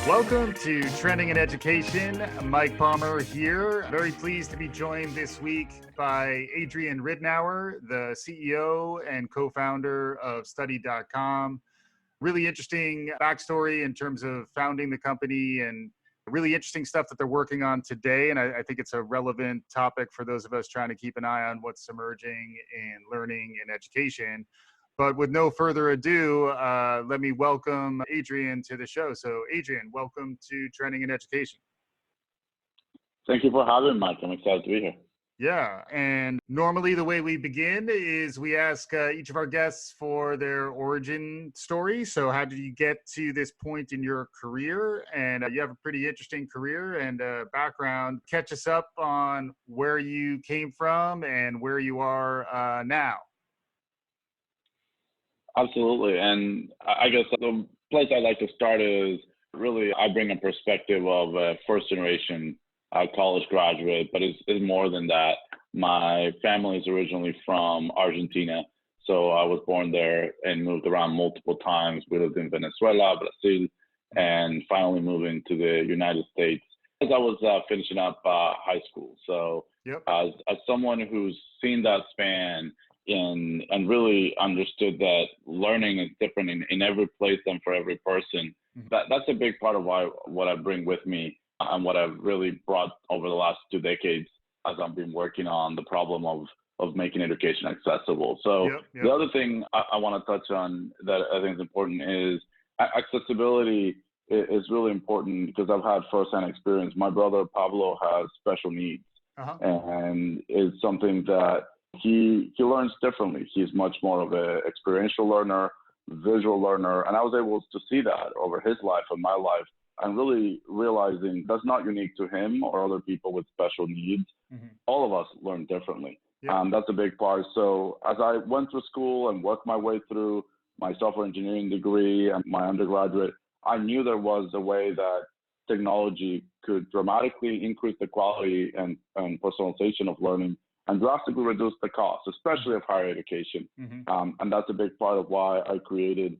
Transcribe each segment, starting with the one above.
Welcome to Trending in Education. Mike Palmer here. Very pleased to be joined this week by Adrian Ridner, the CEO and co-founder of Study.com. Really interesting backstory in terms of founding the company and really interesting stuff that they're working on today. And I think it's a relevant topic for those of us trying to keep an eye on what's emerging in learning and education. But with no further ado, let me welcome Adrian to the show. So Adrian, welcome to Trending in Education. Thank you for having me, Mike. I'm excited to be here. Yeah, and normally the way we begin is we ask each of our guests for their origin story. So how did you get to this point in your career? And you have a pretty interesting career and background. Catch us up on where you came from and where you are now. Absolutely. And I guess the place I'd like to start is really I bring a perspective of a first generation college graduate, but it's more than that. My family is originally from Argentina. So I was born there and moved around multiple times. We lived in Venezuela, Brazil, and finally moving to the United States as I was finishing up high school. So as someone who's seen that span and really understood that learning is different in every place and for every person, that's a big part of what I bring with me and what I've really brought over the last 2 decades as I've been working on the problem of making education accessible. So the other thing I want to touch on that I think is important is accessibility is really important because I've had firsthand experience. My brother Pablo has special needs and is something that he learns differently. He's much more of an experiential learner, visual learner, and I was able to see that over his life and my life and really realizing that's not unique to him or other people with special needs. All of us learn differently. That's a big part. So as I went through school and worked my way through my software engineering degree and my undergraduate, I knew there was a way that technology could dramatically increase the quality and personalization of learning and drastically reduce the cost, especially of higher education. And that's a big part of why I created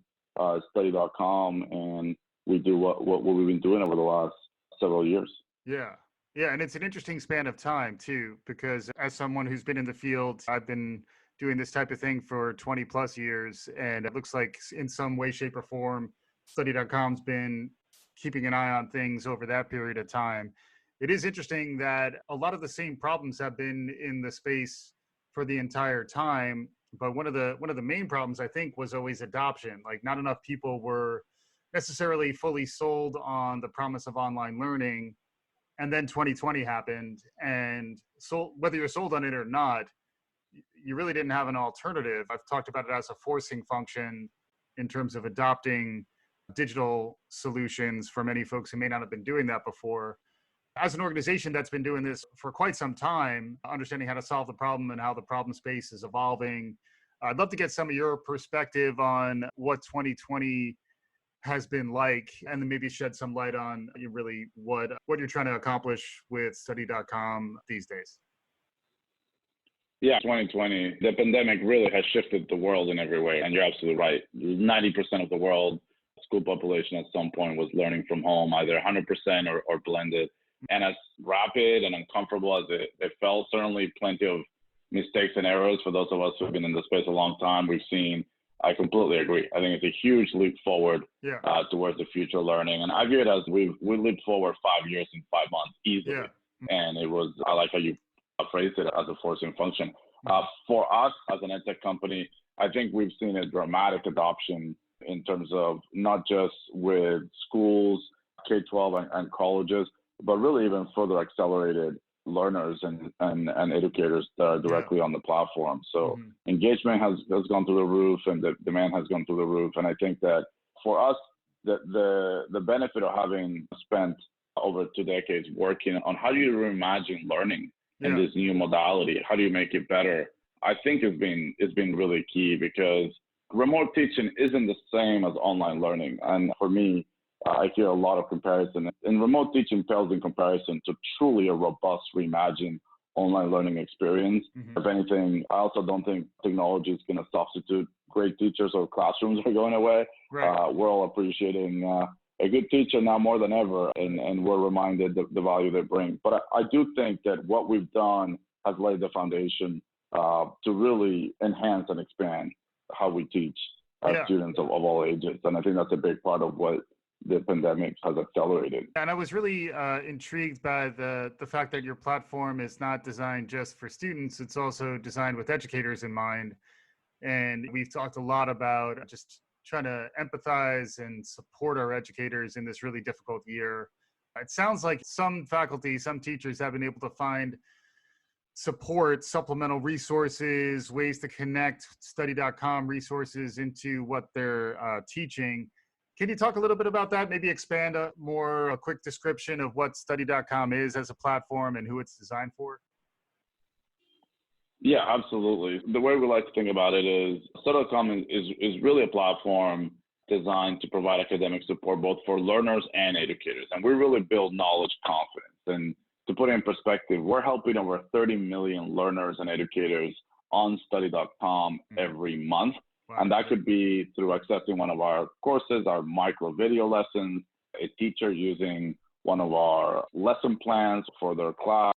Study.com, and we do what we've been doing over the last several years. Yeah, and it's an interesting span of time too, because as someone who's been in the field, I've been doing this type of thing for 20 plus years, and it looks like in some way, shape, or form, Study.com's been keeping an eye on things over that period of time. It is interesting that a lot of the same problems have been in the space for the entire time. But one of the main problems, I think, was always adoption. Like not enough people were necessarily fully sold on the promise of online learning. And then 2020 happened. And so whether you're sold on it or not, you really didn't have an alternative. I've talked about it as a forcing function in terms of adopting digital solutions for many folks who may not have been doing that before. As an organization that's been doing this for quite some time, understanding how to solve the problem and how the problem space is evolving, I'd love to get some of your perspective on what 2020 has been like, and then maybe shed some light on really what you're trying to accomplish with Study.com these days. Yeah, 2020, the pandemic really has shifted the world in every way. And you're absolutely right. 90% of the world school population at some point was learning from home, either 100% or blended. And as rapid and uncomfortable as it felt, certainly plenty of mistakes and errors for those of us who've been in the space a long time. We've seen, I completely agree. I think it's a huge leap forward towards the future learning. And I view it as we leaped forward 5 years in 5 months easily. And it was, I like how you phrased it, as a forcing function. For us as an edtech company, I think we've seen a dramatic adoption in terms of not just with schools, K-12 and colleges, but really even further accelerated learners and educators that are directly on the platform. So engagement has gone through the roof and the demand has gone through the roof. And I think that for us, the benefit of having spent over 2 decades working on how do you reimagine learning in this new modality, how do you make it better, I think it's been really key because remote teaching isn't the same as online learning. And for me, I hear a lot of comparison. And remote teaching pales in comparison to truly a robust, reimagined online learning experience. If anything, I also don't think technology is going to substitute great teachers or classrooms are going away. We're all appreciating a good teacher now more than ever, and we're reminded the value they bring. But I do think that what we've done has laid the foundation to really enhance and expand how we teach students of all ages. And I think that's a big part of what the pandemic has accelerated. And I was really intrigued by the fact that your platform is not designed just for students, it's also designed with educators in mind. And we've talked a lot about just trying to empathize and support our educators in this really difficult year. It sounds like some faculty, some teachers have been able to find support, supplemental resources, ways to connect study.com resources into what they're teaching. Can you talk a little bit about that? Maybe expand a quick description of what study.com is as a platform and who it's designed for? Yeah, absolutely. The way we like to think about it is study.com is really a platform designed to provide academic support both for learners and educators. And we really build knowledge confidence. And to put it in perspective, we're helping over 30 million learners and educators on study.com every month. Wow. And that could be through accessing one of our courses, our micro video lessons, a teacher using one of our lesson plans for their class.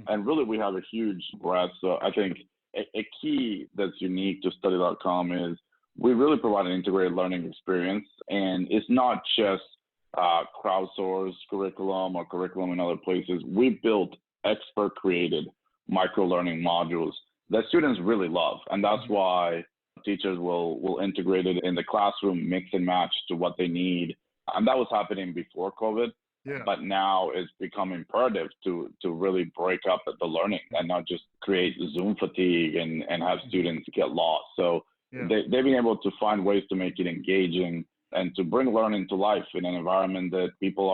And really, we have a huge breadth. So I think a key that's unique to study.com is we really provide an integrated learning experience. And it's not just crowdsourced curriculum or curriculum in other places. We built expert-created micro-learning modules that students really love. And that's why teachers will integrate it in the classroom, mix and match to what they need. And that was happening before COVID. Yeah. But now it's become imperative to really break up the learning and not just create Zoom fatigue and have students get lost. So they've been able to find ways to make it engaging and to bring learning to life in an environment that people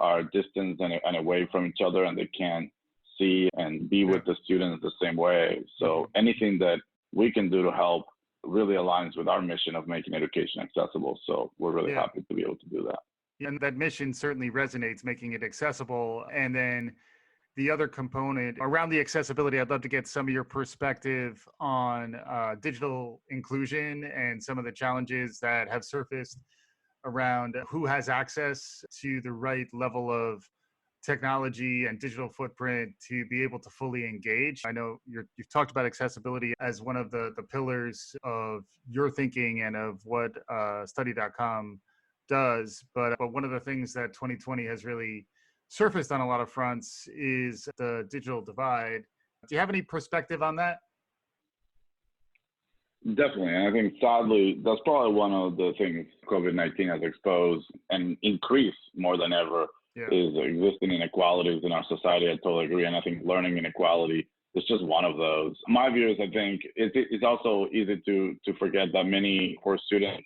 are distanced and away from each other and they can't see and be with the students the same way. So anything that we can do to help really aligns with our mission of making education accessible. So we're really happy to be able to do that. And that mission certainly resonates, making it accessible. And then the other component around the accessibility, I'd love to get some of your perspective on digital inclusion and some of the challenges that have surfaced around who has access to the right level of technology and digital footprint to be able to fully engage. I know you've talked about accessibility as one of the pillars of your thinking and of what study.com does, but one of the things that 2020 has really surfaced on a lot of fronts is the digital divide. Do you have any perspective on that? Definitely. And I think sadly, that's probably one of the things COVID-19 has exposed and increased more than ever is existing inequalities in our society. I totally agree. And I think learning inequality is just one of those. My view is I think it's also easy to forget that many poor students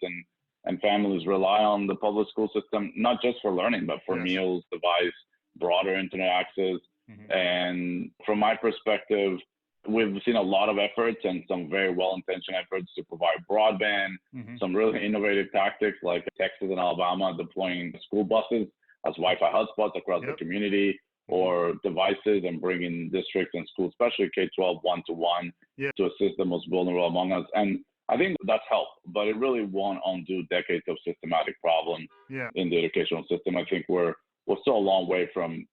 and families rely on the public school system, not just for learning, but for meals, device, broader internet access. And from my perspective, we've seen a lot of efforts and some very well-intentioned efforts to provide broadband, some really innovative tactics like Texas and Alabama deploying school buses as Wi-Fi hotspots across the community, or devices and bringing districts and schools, especially K-12 one-to-one, to assist the most vulnerable among us. And I think that's helped, but it really won't undo decades of systematic problems in the educational system. I think we're still a long way from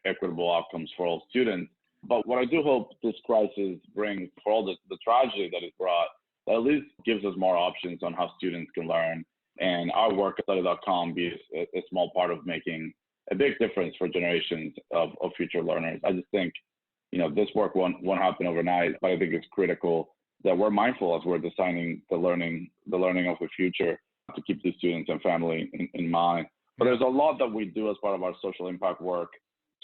equitable outcomes for all students. But what I do hope this crisis brings, for all the tragedy that it brought, that at least gives us more options on how students can learn. And our work at study.com be a small part of making a big difference for generations of future learners. I just think, this work won't happen overnight, but I think it's critical that we're mindful as we're designing the learning of the future to keep the students and family in mind. But there's a lot that we do as part of our social impact work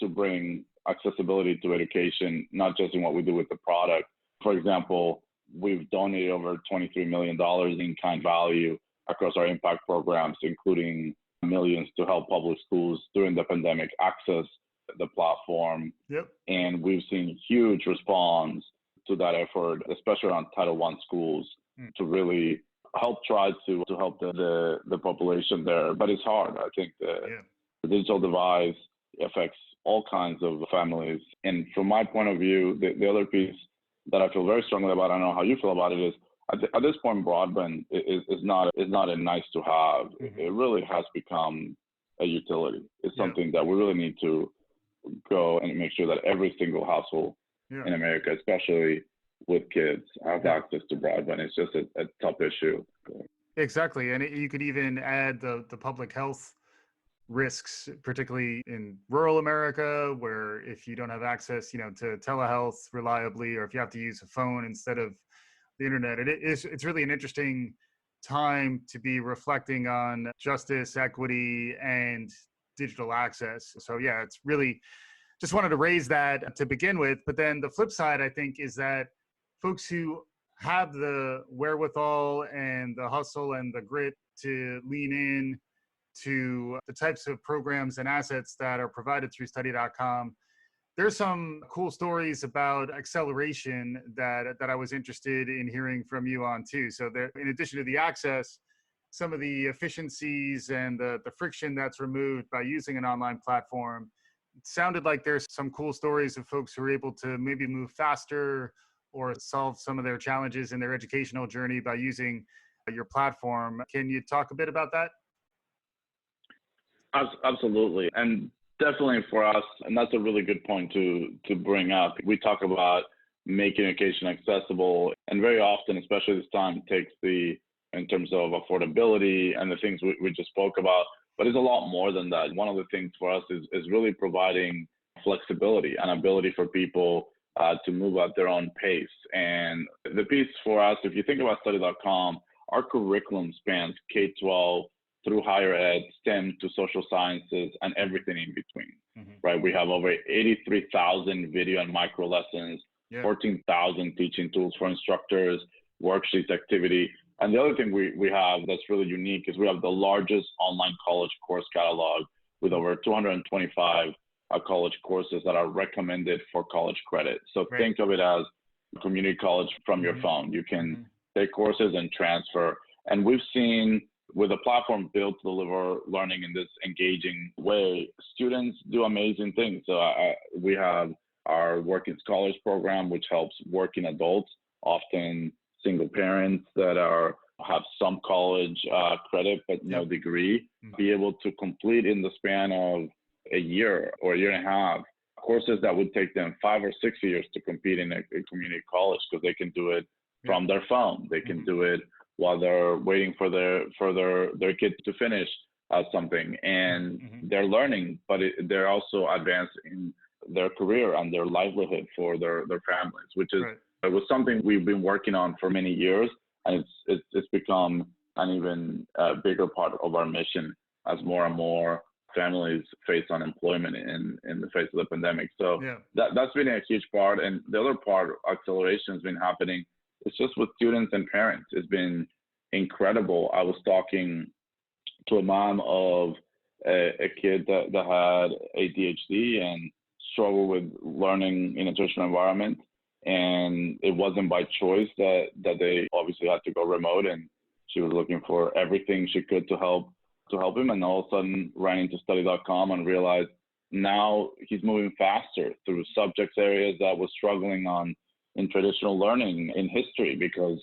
to bring accessibility to education, not just in what we do with the product. For example, we've donated over $23 million in kind value across our impact programs, including millions to help public schools during the pandemic access the platform. And we've seen huge response to that effort, especially around Title I schools, to really help try to help the population there. But it's hard. I think the digital divide affects all kinds of families. And from my point of view, the other piece that I feel very strongly about, I don't know how you feel about it, is at this point, broadband is not a nice to have. It really has become a utility. It's Yeah. something that we really need to go and make sure that every single household Yeah. in America, especially with kids, have Yeah. access to broadband. It's just a tough issue. Exactly. And you could even add the public health risks, particularly in rural America, where if you don't have access, to telehealth reliably, or if you have to use a phone instead of the internet, it's really an interesting time to be reflecting on justice, equity, and digital access. So yeah, it's really just wanted to raise that to begin with. But then the flip side, I think, is that folks who have the wherewithal and the hustle and the grit to lean in to the types of programs and assets that are provided through study.com. There's some cool stories about acceleration that I was interested in hearing from you on too. So there, in addition to the access, some of the efficiencies and the friction that's removed by using an online platform, it sounded like there's some cool stories of folks who are able to maybe move faster or solve some of their challenges in their educational journey by using your platform. Can you talk a bit about that? Absolutely. And definitely for us, and that's a really good point to bring up. We talk about making education accessible, and very often, especially this time, takes in terms of affordability and the things we just spoke about, but it's a lot more than that. One of the things for us is really providing flexibility and ability for people to move at their own pace. And the piece for us, if you think about study.com, our curriculum spans K-12 through higher ed, STEM to social sciences, and everything in between, right? We have over 83,000 video and micro lessons, 14,000 teaching tools for instructors, worksheets, activity. And the other thing we have that's really unique is we have the largest online college course catalog with over 225 college courses that are recommended for college credit. So think of it as community college from your phone. You can take courses and transfer. And we've seen, with a platform built to deliver learning in this engaging way, students do amazing things. So we have our Working Scholars program, which helps working adults, often single parents that have some college credit but no degree, be able to complete in the span of a year or a year and a half courses that would take them 5 or 6 years to compete in a community college, because they can do it from their phone. They can do it while they're waiting for their kids to finish something, and they're learning, but they're also advancing their career and their livelihood for their families, which is it was something we've been working on for many years, and it's become an even bigger part of our mission as more and more families face unemployment in the face of the pandemic. So that's been a huge part. And the other part, acceleration, has been happening. It's just with students and parents. It's been incredible. I was talking to a mom of a kid that had ADHD and struggled with learning in a traditional environment. And it wasn't by choice that they obviously had to go remote. And she was looking for everything she could to help him. And all of a sudden ran into study.com and realized now he's moving faster through subjects areas that was struggling in traditional learning in history, because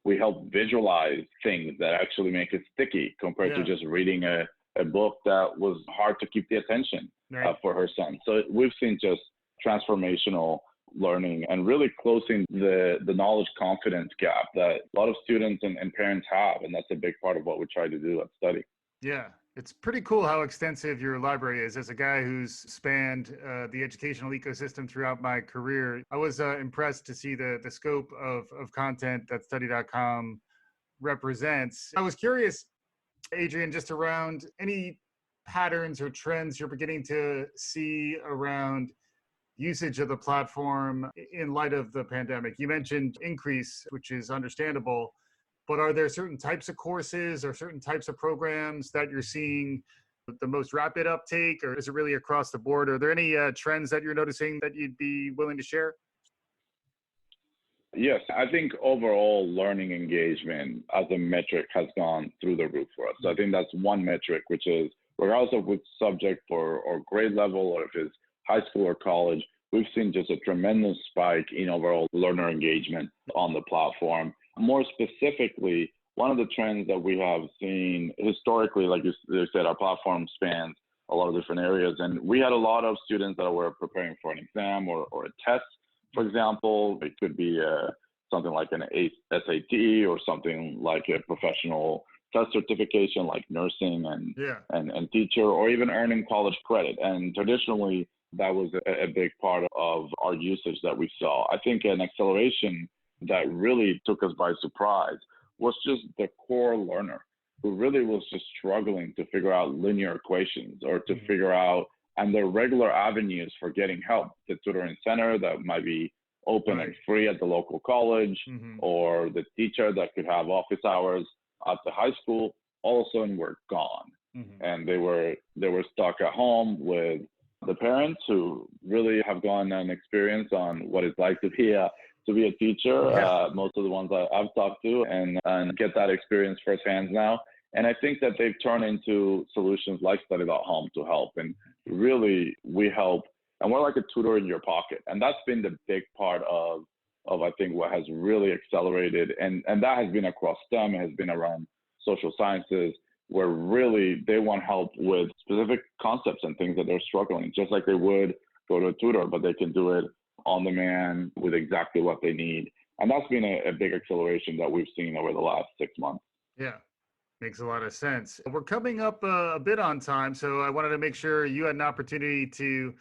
we help visualize things that actually make it sticky compared to just reading a book that was hard to keep the attention for her son. So we've seen just transformational learning and really closing the knowledge confidence gap that a lot of students and parents have. And that's a big part of what we try to do at Study. Yeah, it's pretty cool how extensive your library is. As a guy who's spanned the educational ecosystem throughout my career, I was impressed to see the scope of content that study.com represents. I was curious, Adrian, just around any patterns or trends you're beginning to see around usage of the platform in light of the pandemic. You mentioned increase, which is understandable. But are there certain types of courses or certain types of programs that you're seeing the most rapid uptake, or is it really across the board? Are there any trends that you're noticing that you'd be willing to share? Yes, I think overall learning engagement as a metric has gone through the roof for us. So I think that's one metric, which is regardless of which subject or grade level, or if it's high school or college, we've seen just a tremendous spike in overall learner engagement on the platform. More specifically, one of the trends that we have seen historically, like you said, our platform spans a lot of different areas. And we had a lot of students that were preparing for an exam or a test, for example. It could be something like an SAT or something like a professional test certification like nursing and teacher, or even earning college credit. And traditionally, that was a big part of our usage that we saw. I think an acceleration that really took us by surprise was just the core learner who really was just struggling to figure out linear equations or to figure out, and the regular avenues for getting help, the tutoring center that might be open and free at the local college, or the teacher that could have office hours at the high school, all of a sudden were gone. And they were stuck at home with the parents who really have gone and experienced on what it's like to be a teacher. Most of the ones I've talked to and get that experience firsthand now. And I think that they've turned into solutions like Study.home to help. And really, we help, and we're like a tutor in your pocket. And that's been the big part of I think what has really accelerated. And that has been across STEM, it has been around social sciences, where really they want help with specific concepts and things that they're struggling, just like they would go to a tutor, but they can do it on demand with exactly what they need. And that's been a big acceleration that we've seen over the last 6 months. Yeah, makes a lot of sense. We're coming up a bit on time, so I wanted to make sure you had an opportunity to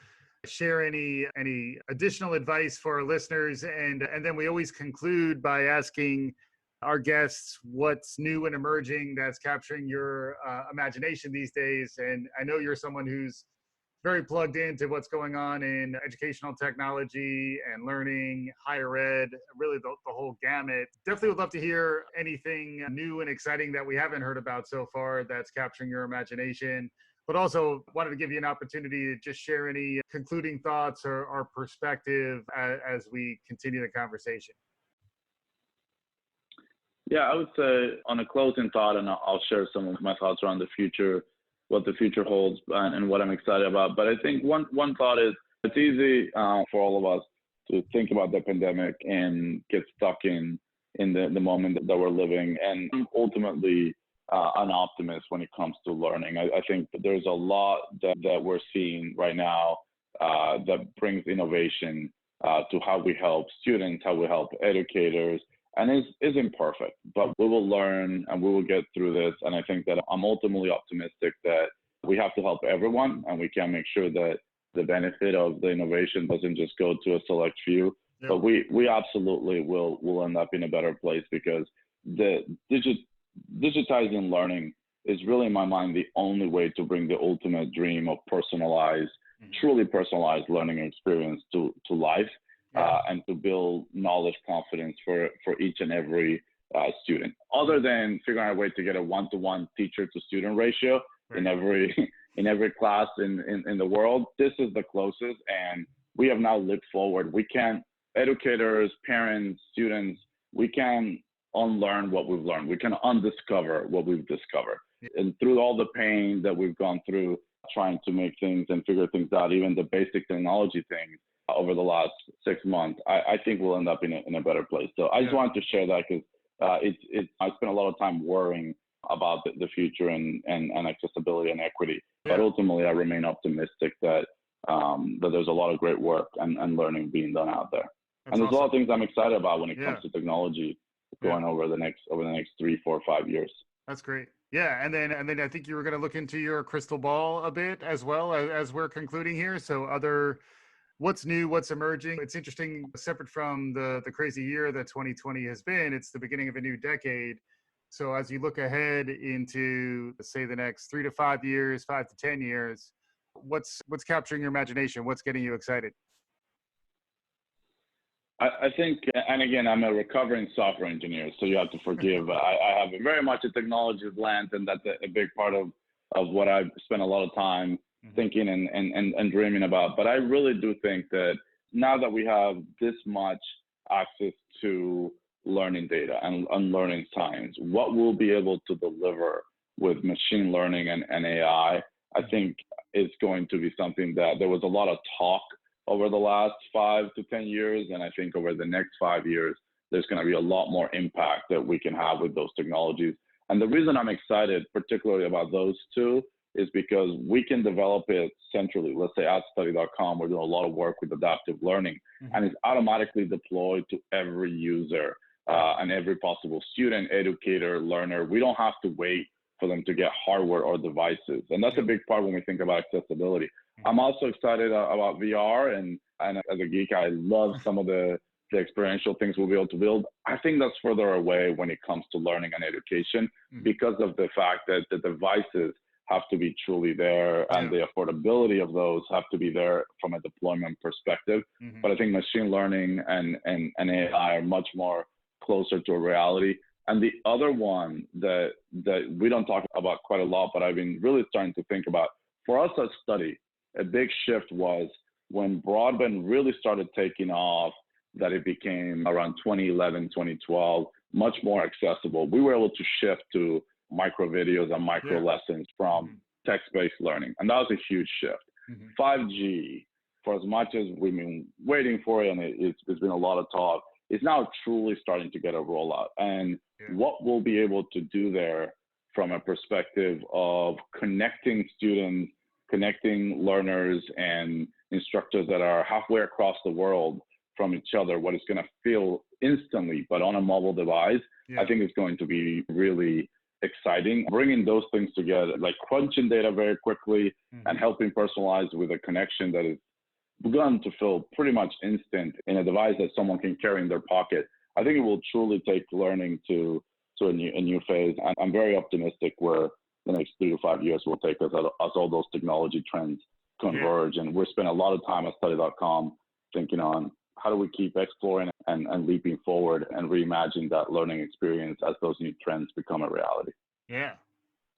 share any additional advice for our listeners. And then we always conclude by asking our guests what's new and emerging that's capturing your imagination these days. And I know you're someone who's very plugged into what's going on in educational technology and learning, higher ed, really the whole gamut. Definitely would love to hear anything new and exciting that we haven't heard about so far that's capturing your imagination. But also wanted to give you an opportunity to just share any concluding thoughts or perspective as we continue the conversation. Yeah, I would say on a closing thought, and I'll share some of my thoughts around the future, what the future holds and what I'm excited about. But I think one thought is it's easy for all of us to think about the pandemic and get stuck in the moment that we're living. And ultimately, an optimist when it comes to learning. I think that there's a lot that we're seeing right now that brings innovation to how we help students, how we help educators, and is imperfect, but we will learn and we will get through this. And I think that I'm ultimately optimistic that we have to help everyone, and we can make sure that the benefit of the innovation doesn't just go to a select few. Yep. But we absolutely will end up in a better place, because the digitizing learning is really, in my mind, the only way to bring the ultimate dream of personalized, truly personalized learning experience to life. And to build knowledge confidence for each and every student. Other than figuring out a way to get a one-to-one teacher-to-student ratio in every class in the world, this is the closest, and we have now looked forward. We can, educators, parents, students, we can unlearn what we've learned. We can undiscover what we've discovered. And through all the pain that we've gone through trying to make things and figure things out, even the basic technology things, over the last 6 months, I think we'll end up in a better place. So I just wanted to share that, because I spent a lot of time worrying about the future and accessibility and equity. But ultimately, I remain optimistic that there's a lot of great work and learning being done out there. And there's a lot of things I'm excited about when it comes to technology going over the next 3, 4, 5 years. That's great. Yeah, and then I think you were going to look into your crystal ball a bit as well as we're concluding here. So what's new, what's emerging. It's interesting, separate from the crazy year that 2020 has been, it's the beginning of a new decade. So as you look ahead into, say, the next 3 to 5 years, 5 to 10 years, what's capturing your imagination? What's getting you excited? I think, and again, I'm a recovering software engineer, so you have to forgive. I have very much a technology lens, and that's a big part of what I've spent a lot of time thinking and dreaming about. But I really do think that now that we have this much access to learning data and learning science, what we'll be able to deliver with machine learning and AI, I think is going to be something that there was a lot of talk over the last 5 to 10 years. And I think over the next 5 years, there's going to be a lot more impact that we can have with those technologies. And the reason I'm excited, particularly about those two, is because we can develop it centrally. Let's say at study.com, we're doing a lot of work with adaptive learning, and it's automatically deployed to every user and every possible student, educator, learner. We don't have to wait for them to get hardware or devices. And that's a big part when we think about accessibility. I'm also excited about VR, and as a geek, I love some of the experiential things we'll be able to build. I think that's further away when it comes to learning and education because of the fact that the devices have to be truly there and the affordability of those have to be there from a deployment perspective. But I think machine learning and AI are much more closer to a reality. And the other one that we don't talk about quite a lot, but I've been really starting to think about, for us as Study, a big shift was when broadband really started taking off, that it became around 2011, 2012, much more accessible. We were able to shift to micro videos and micro lessons from text-based learning. And that was a huge shift. 5G, for as much as we've been waiting for it, and it's been a lot of talk, is now truly starting to get a rollout. And what we'll be able to do there from a perspective of connecting students, connecting learners and instructors that are halfway across the world from each other, what it's going to feel instantly, but on a mobile device, I think it's going to be really exciting. Bringing those things together, like crunching data very quickly and helping personalize with a connection that is begun to feel pretty much instant in a device that someone can carry in their pocket. I think it will truly take learning to a new phase. And I'm very optimistic where the next 3 to 5 years will take us as all those technology trends converge. And we're spending a lot of time at study.com thinking on how do we keep exploring and leaping forward and reimagine that learning experience as those new trends become a reality. Yeah.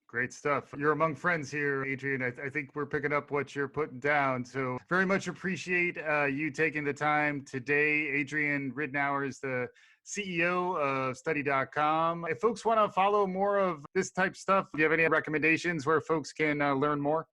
Great stuff. You're among friends here, Adrian. I think we're picking up what you're putting down. So very much appreciate you taking the time today. Adrian Ridner is the CEO of study.com. If folks want to follow more of this type of stuff, do you have any recommendations where folks can learn more?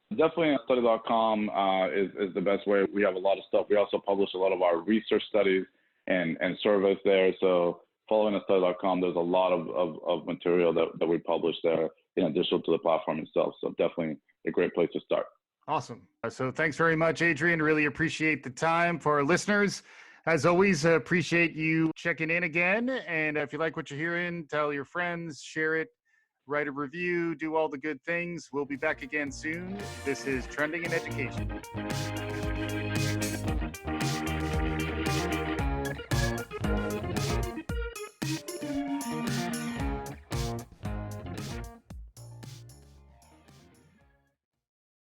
Definitely study.com is the best way. We have a lot of stuff. We also publish a lot of our research studies and surveys there. So following study.com, there's a lot of material that we publish there in addition to the platform itself. So definitely a great place to start. Awesome. So thanks very much, Adrian. Really appreciate the time. For our listeners, as always, appreciate you checking in again. And if you like what you're hearing, tell your friends, share it, write a review, do all the good things. We'll be back again soon. This is Trending in Education.